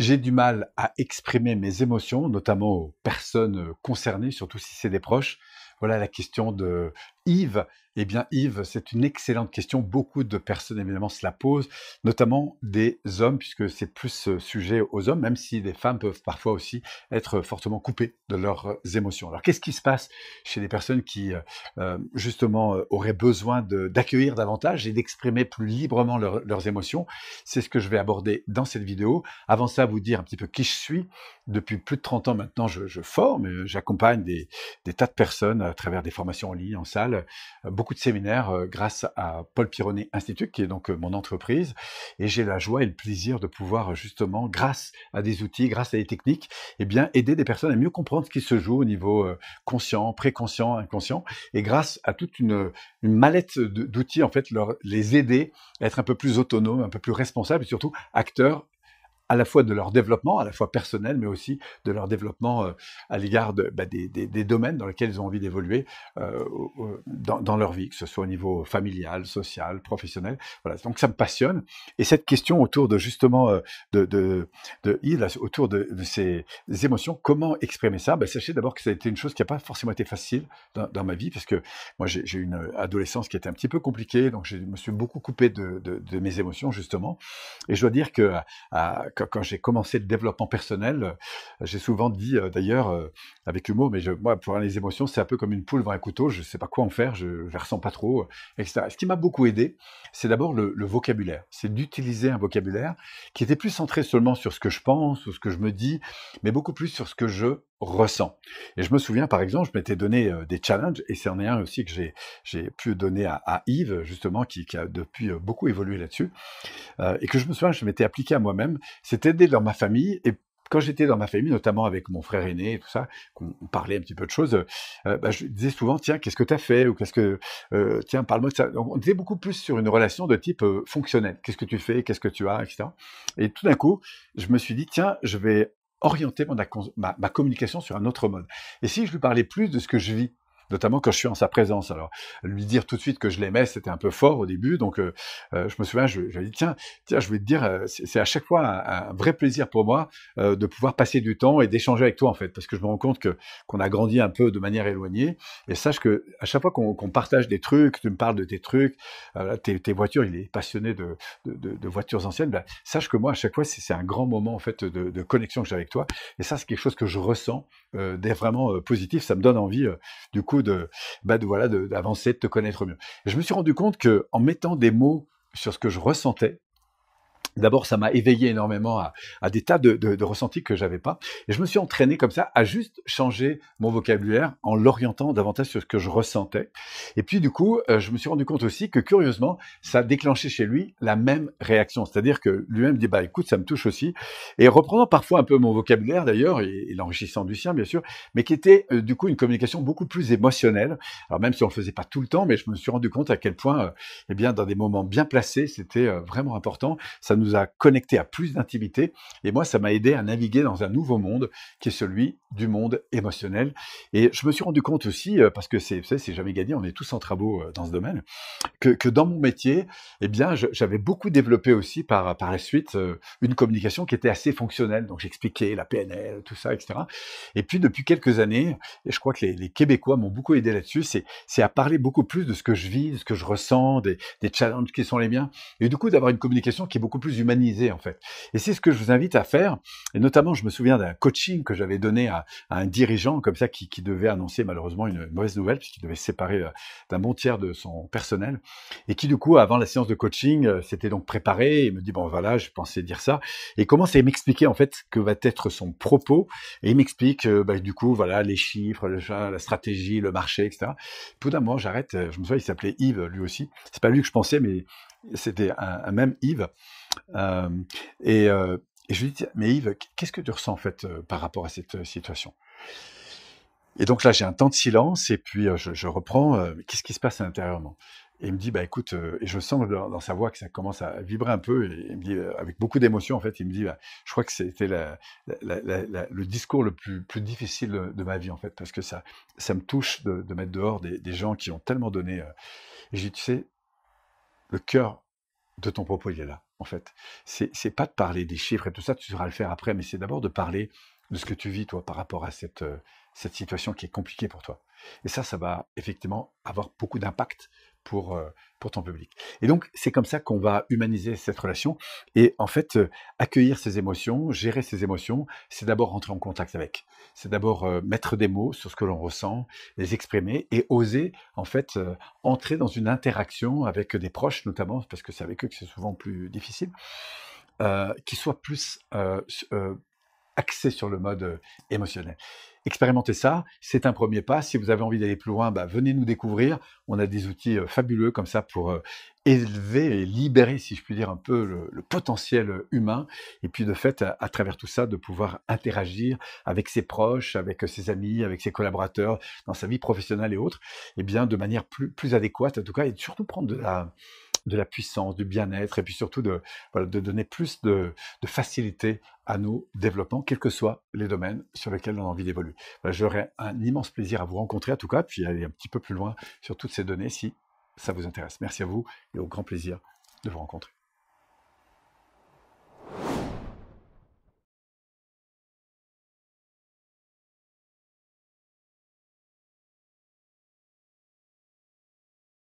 J'ai du mal à exprimer mes émotions, notamment aux personnes concernées, surtout si c'est des proches. Voilà la question de Yves. Eh bien, Yves, c'est une excellente question. Beaucoup de personnes, évidemment, se la posent, notamment des hommes, puisque c'est plus sujet aux hommes, même si les femmes peuvent parfois aussi être fortement coupées de leurs émotions. Alors, qu'est-ce qui se passe chez des personnes qui, justement, auraient besoin d'accueillir davantage et d'exprimer plus librement leurs émotions? C'est ce que je vais aborder dans cette vidéo. Avant ça, vous dire un petit peu qui je suis. Depuis plus de 30 ans maintenant, je forme, j'accompagne des tas de personnes à travers des formations en ligne, en salle, beaucoup de séminaires grâce à Paul Pironet Institute, qui est donc mon entreprise. Et j'ai la joie et le plaisir de pouvoir justement, grâce à des outils, grâce à des techniques, eh bien, aider des personnes à mieux comprendre ce qui se joue au niveau conscient, préconscient, inconscient. Et grâce à toute une mallette d'outils, en fait, les aider à être un peu plus autonomes, un peu plus responsables et surtout acteurs à la fois de leur développement, à la fois personnel, mais aussi de leur développement à l'égard des domaines dans lesquels ils ont envie d'évoluer dans leur vie, que ce soit au niveau familial, social, professionnel. Voilà, donc ça me passionne. Et cette question autour de justement de Yves, autour de ces émotions, comment exprimer ça? Sachez d'abord que ça a été une chose qui n'a pas forcément été facile dans ma vie, parce que moi j'ai eu une adolescence qui était un petit peu compliquée, donc je me suis beaucoup coupé de mes émotions justement. Et je dois dire que quand j'ai commencé le développement personnel, j'ai souvent dit d'ailleurs avec humour, mais moi pour les émotions c'est un peu comme une poule devant un couteau, je ne sais pas quoi en faire, je ne ressens pas trop, etc. Ce qui m'a beaucoup aidé, c'est d'abord le vocabulaire, c'est d'utiliser un vocabulaire qui était plus centré seulement sur ce que je pense ou ce que je me dis, mais beaucoup plus sur ce que je ressens. Et je me souviens par exemple, je m'étais donné des challenges, et c'est en un aussi que j'ai pu donner à Yves, justement, qui a depuis beaucoup évolué là-dessus, et que je me souviens, je m'étais appliqué à moi-même, c'était d'être dans ma famille. Et quand j'étais dans ma famille, notamment avec mon frère aîné et tout ça, qu'on parlait un petit peu de choses, je disais souvent, tiens, qu'est-ce que tu as fait? Ou tiens, parle-moi de ça. Donc, on était beaucoup plus sur une relation de type fonctionnel. Qu'est-ce que tu fais? Qu'est-ce que tu as? Etc. Et tout d'un coup, je me suis dit, tiens, je vais orienter ma communication sur un autre mode. Et si je lui parlais plus de ce que je vis, notamment quand je suis en sa présence. Alors, lui dire tout de suite que je l'aimais, c'était un peu fort au début, donc je me souviens, je lui ai dit, tiens, je vais te dire, c'est à chaque fois un vrai plaisir pour moi de pouvoir passer du temps et d'échanger avec toi, en fait, parce que je me rends compte qu'on a grandi un peu de manière éloignée, et sache que à chaque fois qu'on partage des trucs, tu me parles de tes trucs, tes voitures, il est passionné de voitures anciennes, sache que moi, à chaque fois, c'est un grand moment, en fait, de connexion que j'ai avec toi, et ça, c'est quelque chose que je ressens d'être vraiment positif, ça me donne envie, du coup, d'avancer, de te connaître mieux. Et je me suis rendu compte que en mettant des mots sur ce que je ressentais, d'abord, ça m'a éveillé énormément à des tas de ressentis que j'avais pas. Et je me suis entraîné comme ça à juste changer mon vocabulaire en l'orientant davantage sur ce que je ressentais. Et puis, du coup, je me suis rendu compte aussi que, curieusement, ça a déclenché chez lui la même réaction. C'est-à-dire que lui-même dit, écoute, ça me touche aussi. Et reprenant parfois un peu mon vocabulaire, d'ailleurs, et l'enrichissant du sien, bien sûr, mais qui était, du coup, une communication beaucoup plus émotionnelle. Alors, même si on le faisait pas tout le temps, mais je me suis rendu compte à quel point, eh bien, dans des moments bien placés, c'était vraiment important. Ça nous a connectés à plus d'intimité, et moi ça m'a aidé à naviguer dans un nouveau monde qui est celui du monde émotionnel. Et je me suis rendu compte aussi, parce que vous savez, c'est jamais gagné, on est tous en travaux dans ce domaine, que dans mon métier, eh bien, j'avais beaucoup développé aussi par la suite une communication qui était assez fonctionnelle. Donc j'expliquais la PNL, tout ça, etc. Et puis depuis quelques années, et je crois que les Québécois m'ont beaucoup aidé là-dessus, c'est à parler beaucoup plus de ce que je vis, de ce que je ressens, des challenges qui sont les miens, et du coup d'avoir une communication qui est beaucoup plus humanisée, en fait. Et c'est ce que je vous invite à faire. Et notamment, je me souviens d'un coaching que j'avais donné à un dirigeant comme ça qui devait annoncer malheureusement une mauvaise nouvelle, puisqu'il devait se séparer d'un bon tiers de son personnel, et qui du coup, avant la séance de coaching, s'était donc préparé et me dit, bon voilà, je pensais dire ça, et il commence à m'expliquer en fait que va être son propos, et il m'explique du coup, voilà, les chiffres, la stratégie, le marché, etc. Tout d'un moment, j'arrête, je me souviens, il s'appelait Yves, lui aussi, c'est pas lui que je pensais, mais c'était un même Yves. Euh, et je lui dis, mais Yves, qu'est-ce que tu ressens en fait par rapport à cette situation? Et donc là, j'ai un temps de silence, et puis je reprends, mais qu'est-ce qui se passe à l'intérieurement? Et il me dit, écoute, et je sens dans sa voix que ça commence à vibrer un peu, et il me dit, avec beaucoup d'émotion, en fait, il me dit, je crois que c'était le discours le plus difficile de ma vie, en fait, parce que ça me touche de mettre dehors des gens qui ont tellement donné. Et j'ai dit, tu sais, le cœur de ton propos, il est là. en fait. C'est pas de parler des chiffres et tout ça, tu sauras le faire après, mais c'est d'abord de parler de ce que tu vis, toi, par rapport à cette situation qui est compliquée pour toi. Et ça va effectivement avoir beaucoup d'impact pour ton public. Et donc, c'est comme ça qu'on va humaniser cette relation. Et en fait, accueillir ses émotions, gérer ses émotions, c'est d'abord rentrer en contact avec. C'est d'abord mettre des mots sur ce que l'on ressent, les exprimer et oser, en fait, entrer dans une interaction avec des proches, notamment, parce que c'est avec eux que c'est souvent plus difficile, qui soit plus axé sur le mode émotionnel. Expérimentez ça, c'est un premier pas. Si vous avez envie d'aller plus loin, venez nous découvrir. On a des outils fabuleux comme ça pour élever et libérer, si je puis dire, un peu le potentiel humain. Et puis de fait, à travers tout ça, de pouvoir interagir avec ses proches, avec ses amis, avec ses collaborateurs, dans sa vie professionnelle et autres, et bien de manière plus adéquate en tout cas, et surtout prendre de la puissance, du bien-être, et puis surtout voilà, de donner plus de facilité à nos développements, quels que soient les domaines sur lesquels on a envie d'évoluer. Voilà, j'aurais un immense plaisir à vous rencontrer, en tout cas, puis aller un petit peu plus loin sur toutes ces données si ça vous intéresse. Merci à vous et au grand plaisir de vous rencontrer.